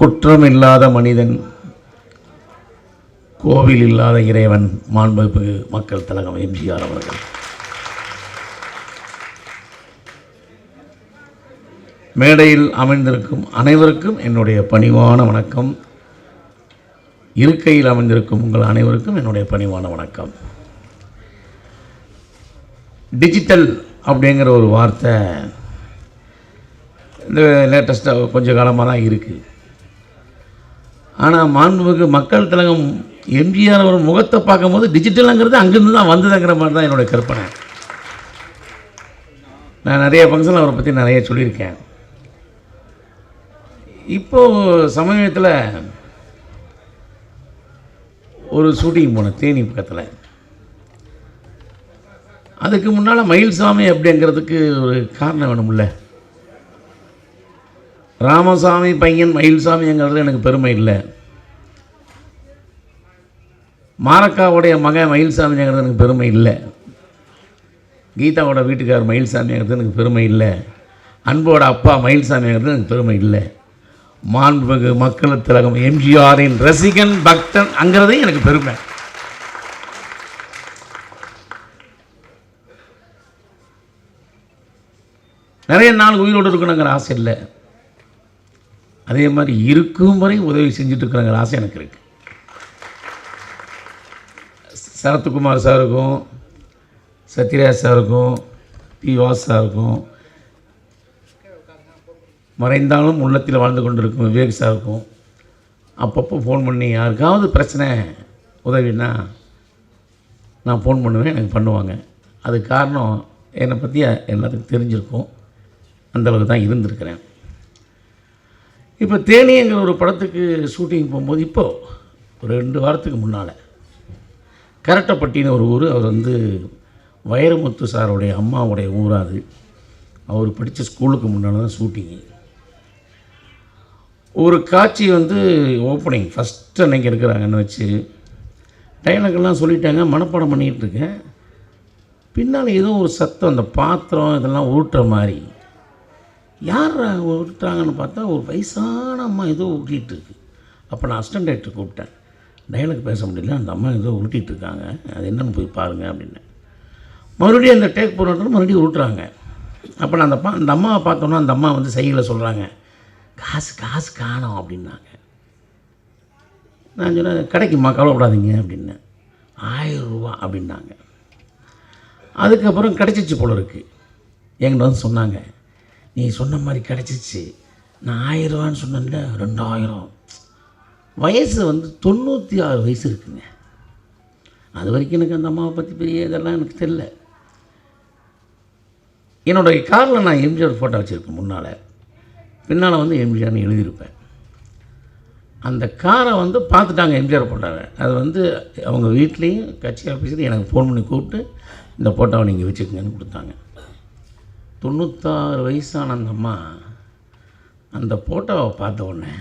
குற்றம் இல்லாத மனிதன், கோவில் இல்லாத இறைவன், மாண்புமிகு மக்கள் திலகம் எம்ஜிஆர் அவர்கள். மேடையில் அமைந்திருக்கும் அனைவருக்கும் என்னுடைய பணிவான வணக்கம். இருக்கையில் அமைந்திருக்கும் உங்கள் அனைவருக்கும் என்னுடைய பணிவான வணக்கம். டிஜிட்டல் அப்படிங்கிற ஒரு வார்த்தை இந்த லேட்டஸ்ட்டாக கொஞ்சம் காலமாக தான் இருக்குது. ஆனால் மாண்புமிகு மக்கள் திலகம் எம்ஜிஆர் அவர் முகத்தை பார்க்கும்போது டிஜிட்டலுங்கிறது அங்கேருந்து தான் வந்ததுங்கிற மாதிரி தான் என்னுடைய கற்பனை. நான் நிறைய ஃபங்க்ஷனில் அவரை பற்றி நிறைய சொல்லியிருக்கேன். இப்போது சமீபத்தில் ஒரு ஷூட்டிங் போனேன் தேனி பக்கத்தில். அதுக்கு முன்னால் மயில்சாமி அப்படிங்கிறதுக்கு ஒரு காரணம் வேணும்ல. ராமசாமி பையன் மயில்சாமிங்கிறது எனக்கு பெருமை இல்லை. மாரக்காவுடைய மகன் மயில்சாமிங்கிறது எனக்கு பெருமை இல்லை. கீதாவோட வீட்டுக்கார் மயில்சாமிங்கிறது எனக்கு பெருமை இல்லை. அன்போட அப்பா மயில்சாமிங்கிறது எனக்கு பெருமை இல்லை. மாண்புமிகு மக்கள் திலகம் எம்ஜிஆரின் ரசிகன் பக்தன் அங்கிறதே எனக்கு பெருமை. நிறைய நாள் உயிரோடு இருக்கணுங்கிற ஆசை இல்லை. அதே மாதிரி இருக்கும் வரை உதவி செஞ்சுட்டு இருக்கிறங்கிற ஆசை எனக்கு இருக்குது. சரத்குமார் சாருக்கும், சத்யராஜ் சாருக்கும், பி வாஸ் சாருக்கும், மறைந்தாலும் உள்ளத்தில் வாழ்ந்து கொண்டிருக்கும் விவேக் சாருக்கும் அப்பப்போ ஃபோன் பண்ணி யாருக்காவது பிரச்சனை உதவினா நான் ஃபோன் பண்ணுவேன், எனக்கு பண்ணுவாங்க. அதுக்கு காரணம் என்னை பற்றி எல்லாத்துக்கும் தெரிஞ்சிருக்கும். அந்தளவுக்கு தான் இருந்திருக்கிறேன். இப்போ தேனிங்கிற ஒரு படத்துக்கு ஷூட்டிங் போகும்போது இப்போது ஒரு 2 வாரத்துக்கு முன்னால் கரட்டப்பட்டின்னு ஒரு ஊர். அவர் வைரமுத்து சாருடைய அம்மாவுடைய ஊராது. அவர் படித்த ஸ்கூலுக்கு முன்னால் தான் ஷூட்டிங்கு. ஒரு காட்சி ஓப்பனிங் ஃபஸ்ட்டு அன்றைக்கி இருக்கிறாங்கன்னு வச்சு டைலாக்லாம் சொல்லிட்டாங்க, மனப்பாடம் பண்ணிகிட்டு இருக்கேன். பின்னால் ஏதோ ஒரு சத்தம், அந்த பாத்திரம் இதெல்லாம் உருட்டுற மாதிரி. யார் உருட்டுறாங்கன்னு பார்த்தா ஒரு வயசான அம்மா ஏதோ உருட்டிகிட்டு இருக்கு. அப்போ நான் அசிஸ்டன்ட் டைரக்டர் கூப்பிட்டேன். டைலாக் பேச முடியல, அந்த அம்மா ஏதோ உருட்டிகிட்டு இருக்காங்க, அது என்னென்னு போய் பாருங்கள் அப்படின்னு. மறுபடியும் அந்த டேக் போடுறது மறுபடியும் உருட்டுறாங்க. அப்போ நான் அந்த அம்மாவை பார்த்தோன்னா அந்த அம்மா சைகையில் சொல்கிறாங்க, காசு காணோம் அப்படின்னாங்க. நான் சொன்னேன், கிடைக்குமா கவலைப்படாதீங்க அப்படின்னு. 1000 ரூபா அப்படின்னாங்க. அதுக்கப்புறம் கிடச்சிச்சு போல இருக்குது. என்கிட்ட சொன்னாங்க, நீ சொன்ன மாதிரி கிடச்சிச்சு, நான் 1000 ரூபான்னு சொன்னேன்ல, 2000. வயசு 96 வயசு இருக்குங்க. அது வரைக்கும் எனக்கு அந்த அம்மாவை பற்றி பெரிய இதெல்லாம் எனக்கு தெரியல. என்னுடைய காரில் நான் எம்ஜிஆர் ஃபோட்டோ வச்சுருப்பேன். முன்னால் பின்னால் எம்ஜிஆர்னு எழுதியிருப்பேன். அந்த காரை பார்த்துட்டாங்க எம்ஜிஆர் ஃபோட்டோவை. அது அவங்க வீட்லேயும் கட்சி ஆஃபீஸில் எனக்கு ஃபோன் பண்ணி கூப்பிட்டு இந்த ஃபோட்டோவை நீங்கள் வச்சுக்கோங்கன்னு கொடுத்தாங்க. 96 வயசான அந்த அம்மா அந்த ஃபோட்டோவை பார்த்த உடனே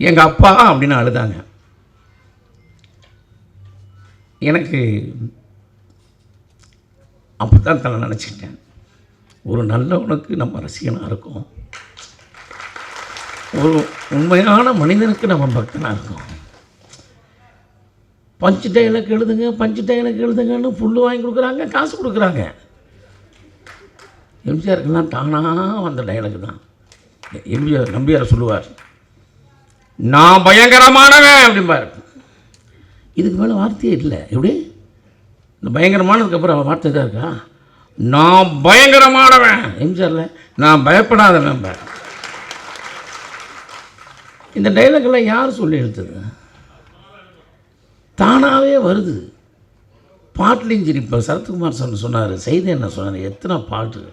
எங்கள் அப்பா அப்படின்னு அழுதாங்க. எனக்கு அப்போ தான் தலை நினச்சிக்கிட்டேன், ஒரு நல்லவனுக்கு நம்ம ரசிகனாக இருக்கோம், ஒரு உண்மையான மனிதனுக்கு நம்ம பக்தனாக இருக்கோம். பஞ்சு டைலாக் எழுதுங்கன்னு புல்லு வாங்கி கொடுக்குறாங்க, காசு கொடுக்குறாங்க. எம்ஜிஆருக்கெல்லாம் தானாக வந்த டைலாக் தான். நம்பியார் சொல்லுவார், நான் பயங்கரமானவன் அப்படிம்பார். இதுக்கு மேலே வார்த்தையே இல்லை. எப்படி இந்த பயங்கரமானதுக்கப்புறம் வார்த்தை தான் இருக்கா? நான் பயங்கரமானவன். எம்ஜிஆரில் நான் பயப்படாதவன். இந்த டைலாக்லாம் யார் சொல்லி எழுத்துது? தானாகவே வருது. பாட்டுலையும் சரி. இப்போ சரத்குமார் சொன்னார், செய்தி என்ன சொன்னார், எத்தனை பாட்டு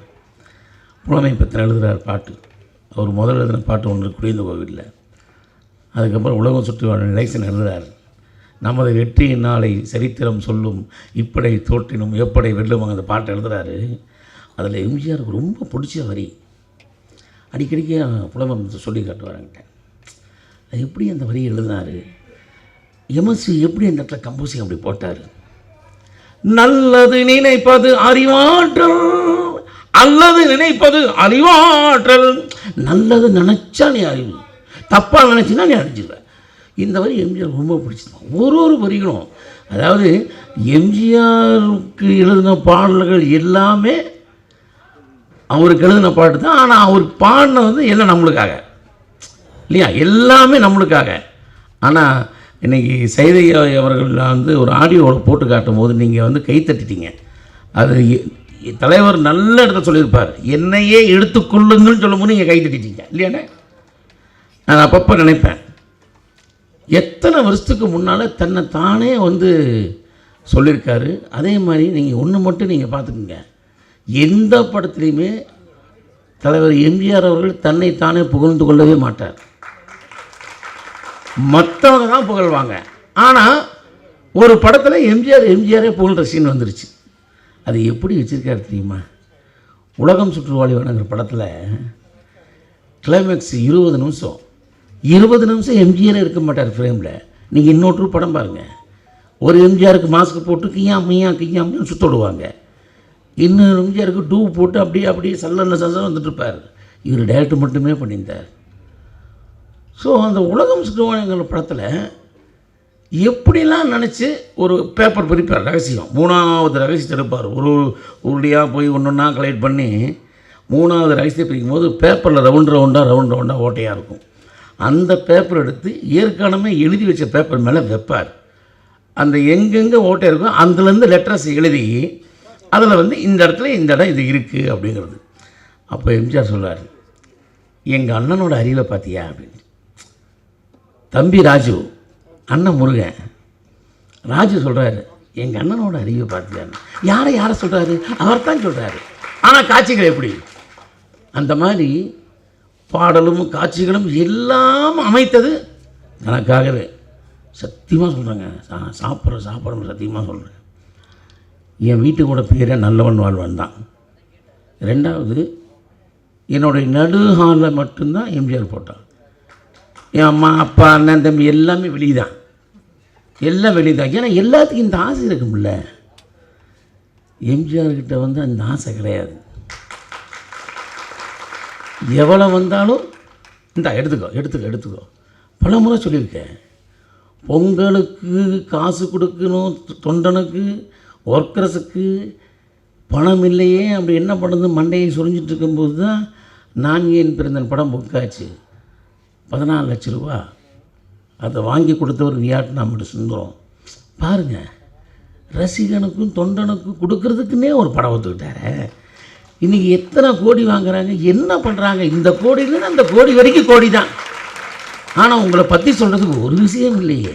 புலமை பற்றின எழுதுகிறார் பாட்டு. அவர் முதல் எழுதின பாட்டு ஒன்று குடிந்த கோவிலில். அதுக்கப்புறம் உலகம் சுற்றி வாழும் எலெக்ஷன் எழுதுகிறார். நமது வெற்றியின் நாளை சரித்திரம் சொல்லும், இப்படை தோற்றினும் எப்படை வெல்லும் அந்த பாட்டை எழுதுகிறாரு. அதில் எம்ஜிஆருக்கு ரொம்ப பிடிச்ச வரி அடிக்கடிக்கு புலமை சொல்லி காட்டுவாருங்கிட்ட. அது எப்படி அந்த வரி எழுதினார், எம்எஸ்வி எப்படி அந்த இடத்துல கம்போசிங் அப்படி போட்டார். நல்லது நினைப்பது அறிவாற்றல், நல்லது நினைப்பது அறிவாற்றல். நல்லது நினச்சா நீ அறிவு, தப்பாக நினச்சின்னா நீ அழிஞ்சிருவ. இந்த வரி எம்ஜிஆர் ரொம்ப பிடிச்சிருந்தான். ஒரு வரிகளும், அதாவது எம்ஜிஆருக்கு எழுதின பாடல்கள் எல்லாமே அவருக்கு எழுதின பாட்டு தான். ஆனால் அவருக்கு பாடினது எல்லாம் நம்மளுக்காக இல்லையா, எல்லாமே நம்மளுக்காக. ஆனால் இன்றைக்கி சைதையா அவர்கள் ஒரு ஆடியோவில் போட்டு காட்டும் போது நீங்கள் கைத்தட்டிட்டீங்க. அது தலைவர் நல்ல இடத்த சொல்லியிருப்பார். என்னையே எடுத்துக்கொள்ளுங்கன்னு சொல்லும்போது நீங்கள் கைத்தட்டிட்டீங்க இல்லையானே. நான் அப்பப்போ நினைப்பேன், எத்தனை வருஷத்துக்கு முன்னால் தன்னை தானே சொல்லியிருக்காரு. அதே மாதிரி நீங்கள் ஒன்று மட்டும் நீங்கள் பார்த்துக்குங்க, எந்த படத்துலையுமே தலைவர் எம்ஜிஆர் அவர்கள் தன்னை தானே புகழ்ந்து கொள்ளவே மாட்டார். மற்றவங்க தான் புகழ்வாங்க. ஆனால் ஒரு படத்தில் எம்ஜிஆரே புகழ்கிற சீன் வந்துருச்சு. அது எப்படி வச்சுருக்காரு தெரியுமா? உலகம் சுற்றுவாளிவானங்கிற படத்தில் கிளைமேக்ஸ் 20 நிமிஷம் எம்ஜிஆரே இருக்க மாட்டார் ஃப்ரேமில். நீங்கள் இன்னொரு படம் பாருங்கள், ஒரு எம்ஜிஆருக்கு மாஸ்க் போட்டு கிய்யாம் சுத்த விடுவாங்க, இன்னொரு எம்ஜிஆருக்கு டூ போட்டு அப்படியே சல்ல வந்துட்டுருப்பார். இவர் டேரக்டர் மட்டுமே பண்ணியிருந்தார். ஸோ அந்த உலகம் சுற்றுவாளிங்கிற படத்தில் எப்படிலாம் நினச்சி ஒரு பேப்பர் பிரிப்பார், ரகசியம் 3வது ரகசியத்தை எடுப்பார். உருளையாக போய் ஒன்றா கலெக்ட் பண்ணி 3வது ரகசியத்தை பிரிக்கும் போது பேப்பரில் ரவுண்டாக ஓட்டையாக இருக்கும். அந்த பேப்பர் எடுத்து ஏற்கனவே எழுதி வச்ச பேப்பர் மேலே வைப்பார். அந்த எங்கெங்கே ஓட்டை இருக்கும் அதுலேருந்து லெட்டர்ஸ் எழுதி அதில் இந்த இடத்துல இந்த இடம் இது இருக்குது அப்படிங்கிறது. அப்போ எம்ஜிஆர் சொல்வார், எங்கள் அண்ணனோட அறிவை பார்த்தியா அப்படின்னு. தம்பி ராஜு, அண்ணன் முருகன், ராஜு சொல்கிறாரு, எங்கள் அண்ணனோட அறிவை பார்த்தியான்னு. யாரை சொல்கிறாரு? அவர் தான் சொல்கிறாரு. ஆனால் காட்சிகள் எப்படி? அந்த மாதிரி பாடலும் காட்சிகளும் எல்லாம் அமைத்தது எனக்காகவே. சத்தியமாக சொல்கிறேங்க, சாப்பிட்ற சத்தியமாக சொல்கிறேன். என் வீட்டுக்கூட பேரே நல்லவன் வாழ்வன் தான். 2வது என்னுடைய நடு ஹாலில் மட்டும்தான் எம்ஜிஆர் போட்டான். என் அம்மா அப்பா அண்ணன் தம்பி எல்லாமே வெளியே தான், எல்லாம் வெளியே தான். ஏன்னா எல்லாத்துக்கும் இந்த ஆசை இருக்கும்ல. எம்ஜிஆர்கிட்ட அந்த ஆசை கிடையாது. எவ்வளோ வந்தாலும் இந்த எடுத்துக்கோ. பல முறை சொல்லியிருக்கேன், பொங்கலுக்கு காசு கொடுக்கணும் தொண்டனுக்கு, ஒர்க்கர்ஸுக்கு பணம் இல்லையே, அப்படி என்ன பண்ணுறது மண்டையை சுரிஞ்சிட்டு இருக்கும்போது தான் நான் ஏன் பிறந்தன் படம் புக்காச்சு. 14 லட்ச ரூபா அதை வாங்கி கொடுத்தவர் வியாட்நாம் சுந்தரம். பாருங்கள், ரசிகனுக்கும் தொண்டனுக்கும் கொடுக்கறதுக்குன்னே ஒரு படம் ஒத்துக்கிட்டாரு. இன்றைக்கி எத்தனை கோடி வாங்குறாங்க, என்ன பண்ணுறாங்க? இந்த கோடியிலேருந்து அந்த கோடி வரைக்கும் கோடி தான். ஆனால் உங்களை பற்றி சொல்கிறதுக்கு ஒரு விஷயம் இல்லையே.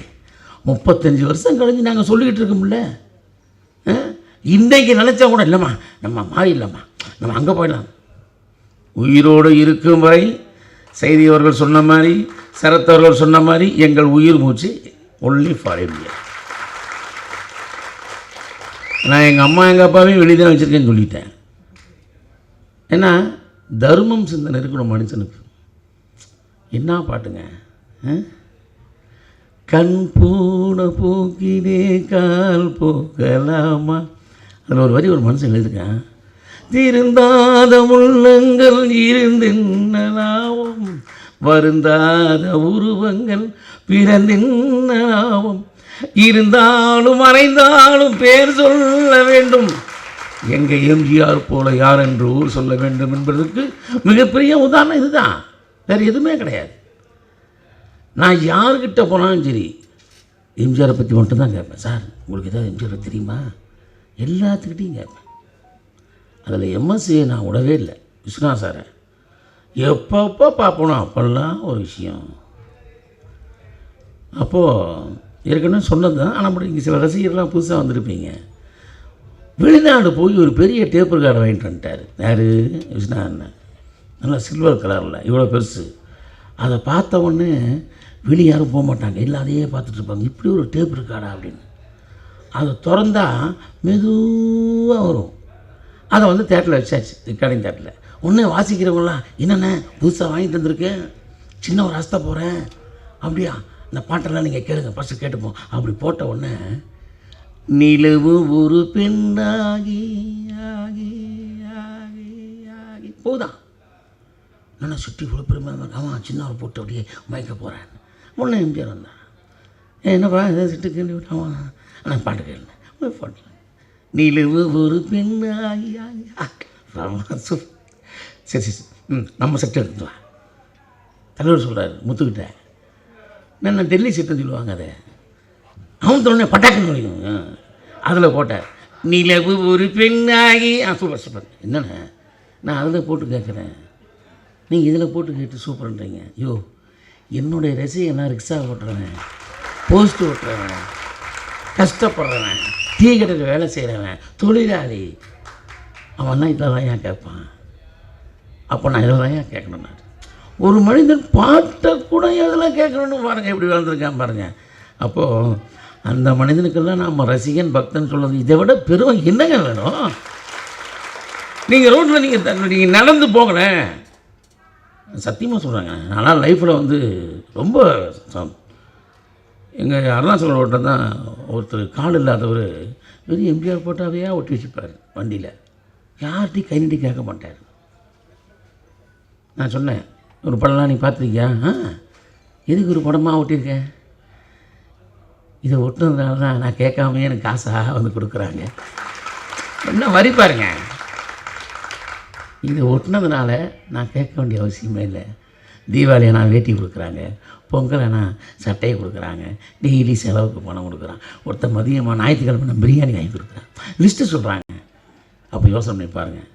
35 வருஷம் கழிஞ்சு நாங்கள் சொல்லிக்கிட்டு இருக்கோம்ல. இன்றைக்கு நினச்சா கூட இல்லைம்மா, நம்ம மாறிடலாம்மா, நம்ம அங்கே போயிடலாம். உயிரோடு இருக்கும் வரை செய்தி அவர்கள் சொன்ன மாதிரி, சரத் அவர்கள் சொன்ன மாதிரி, எங்கள் உயிர் மூச்சு ஒன்லி ஃபார் இந்தியா. நான் எங்கள் அம்மா எங்கள் அப்பாவையும் வெளியே தான் வச்சுருக்கேன்னு சொல்லிட்டேன். ஏன்னா தர்மம் சிந்தனை இருக்கணும் மனுஷனுக்கு. என்ன பாட்டுங்க, கண் பூன போக்கினே கால் போக்கலாமா. அதில் ஒரு வரி ஒரு மனுஷன் எழுதுக்கேன், திருந்தாத உள்ளங்கள் இருந்தின்னாவும் வருந்தாத உருவங்கள் பிறந்தின்னாவும் இருந்தாலும் மறைந்தாலும் பேர் சொல்ல வேண்டும். எங்கள் எம்ஜிஆர் போல யார் என்று ஊர் சொல்ல வேண்டும் என்பதற்கு மிகப்பெரிய உதாரணம் இதுதான், வேறு எதுவுமே கிடையாது. நான் யார்கிட்ட போனாலும் சரி எம்ஜிஆரை பற்றி மட்டும்தான் கேட்பேன். சார் உங்களுக்கு ஏதாவது எம்ஜிஆரை தெரியுமா? எல்லாத்துக்கிட்டையும் கேட்பேன். அதில் எம்எஸ்சியை நான் விடவே இல்லை. விஸ்வநாத் சாரை எப்பப்போ பார்ப்போனோ அப்போல்லாம் ஒரு விஷயம். அப்போது ஏற்கனவே சொன்னது தான். ஆனால் இங்கே சில ரசிகர்லாம் புதுசாக வந்திருப்பீங்க. வெளிநாடு போய் ஒரு பெரிய டேப் ரெக்கார்டை வாங்கிட்டு வந்துட்டார். யார்? விஸ்வநாத் அண்ணன். நல்லா சில்வர் கலரில் இவ்வளோ பெருசு. அதை பார்த்த உடனே வெளியே யாரும் போக மாட்டாங்க, எல்லாம் அதையே பார்த்துட்ருப்பாங்க. இப்படி ஒரு டேப் ரெக்கார்டா அப்படின்னு. அதை திறந்தா மெதுவாக வரும். அதை தேட்டரில் வச்சாச்சு, ரெக்கார்டிங் தேட்டரில். ஒன்றே வாசிக்கிறவங்களாம், என்னென்ன புதுசாக வாங்கிட்டு வந்திருக்கேன், சின்ன ஒரு ரஸ்தை போகிறேன், அப்படியா இந்த பாட்டெல்லாம் நீங்கள் கேளுங்க, ஃபஸ்ட்டு கேட்டுப்போம். அப்படி போட்ட உடனே நிலவு ஒரு பெண்ணாகி ஆகி ஆகி போகுதான். நான் சுற்றி இவ்வளோ பெருமை ஆமாம் சின்னவர் போட்டு அப்படியே மயக்க போகிறேன். ஒன்று எம்ஜிஆர் வந்தான். என்னப்பா ஏதாவது சிட்டு கேள்வி விட்டாமா ஆனால் பாட்டு கேளுங்க பாட்டு நிலவு ஒரு பெண்ணாயா. சரி சரி நம்ம செட்டு எடுத்துக்கலாம். தலைவர் சொல்கிறார் முத்துக்கிட்ட நான் டெல்லி செட்டுன்னு சொல்லுவாங்க. அதை அவன் தோணே பட்டாக்குன்னு முடியும். அதில் போட்டார் நிலவு ஒரு பெண்ணாகி. Super super. என்னென்ன நான் அதில் போட்டு கேட்குறேன், நீங்கள் இதில் போட்டு கேட்டு சூப்பர்ன்றீங்க. ஐயோ என்னுடைய ரசிகை நான் ரிக்ஷா ஓட்டுறவன், போஸ்ட் ஓட்டுறவன், கஷ்டப்படுறவன், டீ கடையில் வேலை செய்கிறவன், தொழிலாளி, அவன்லாம் இதில் தான் ஏன் கேட்பான். அப்போ நான் இதில் தான் ஏன் கேட்கணும். நான் ஒரு மனிதன் பாட்டை கூட இதெல்லாம் கேட்கணுன்னு பாருங்கள், எப்படி வளர்ந்துருக்கான் பாருங்கள். அப்போது அந்த மனிதனுக்கெல்லாம் நாம் ரசிகன் பக்தன் சொல்கிறது இதை விட பெருமை என்னங்க வேணும். நீங்கள் ரோட்டில் நீங்கள் நடந்து போங்களேன், சத்தியமாக சொல்கிறாங்க. ஆனால் லைஃப்பில் வந்து ரொம்ப எங்கள் அருணாச்சலம் ரோட்டில் தான் ஒருத்தர் கால் இல்லாதவர் வெறும் எம்ஜிஆர் போட்டாவே ஒட்டி வச்சுப்பார் வண்டியில். யார்கிட்டையும் கை நீட்டி கேட்க மாட்டார். நான் சொன்னேன் ஒரு படம்லாம் நீ பார்த்துருக்கியா? எதுக்கு ஒரு படமாக ஒட்டியிருக்கேன்? இதை ஒட்டுனதுனால தான் நான் கேட்காமே எனக்கு காசாக வந்து கொடுக்குறாங்க. என்ன வரி பாருங்க, இதை ஒட்டினதுனால நான் கேட்க வேண்டிய அவசியமே இல்லை. தீபாவளியை நான் வேட்டி கொடுக்குறாங்க, பொங்கலை நான் சட்டையை கொடுக்குறாங்க, டெய்லி செலவுக்கு பணம் கொடுக்குறான். ஒருத்தர் மதியமாக ஞாயிற்றுக்கிழமை நான் பிரியாணி வாங்கி கொடுக்குறேன், லிஸ்ட்டு சொல்கிறாங்க. அப்போ யோசனை பண்ணி பாருங்கள்,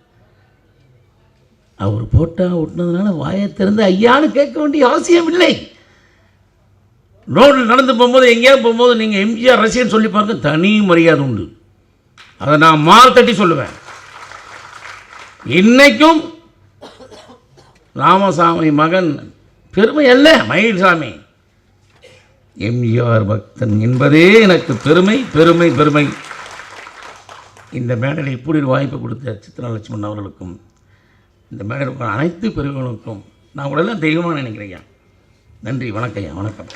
அவர் போட்டால் ஒட்டினதுனால வாயை திறந்து ஐயான்னு கேட்க வேண்டிய அவசியம் இல்லை. ரோடில் நடந்து போகும்போது எங்கேயாவது போகும்போது நீங்கள் எம்ஜிஆர் ரசிகன் சொல்லி பாருங்க, தனி மரியாதை உண்டு. அதை நான் மால் தட்டி சொல்லுவேன். இன்னைக்கும் ராமசாமி மகன் பெருமை அல்ல, மயில்சாமி எம்ஜிஆர் பக்தன் என்பதே எனக்கு பெருமை பெருமை பெருமை. இந்த மேடையில் இப்படி ஒரு வாய்ப்பு கொடுத்த சித்ரலட்சுமணன் அவர்களுக்கும் இந்த மேடையில் அனைத்து பெருமைகளுக்கும் நான் உடனே தெய்வமாக நினைக்கிறேன். நன்றி, வணக்கம்.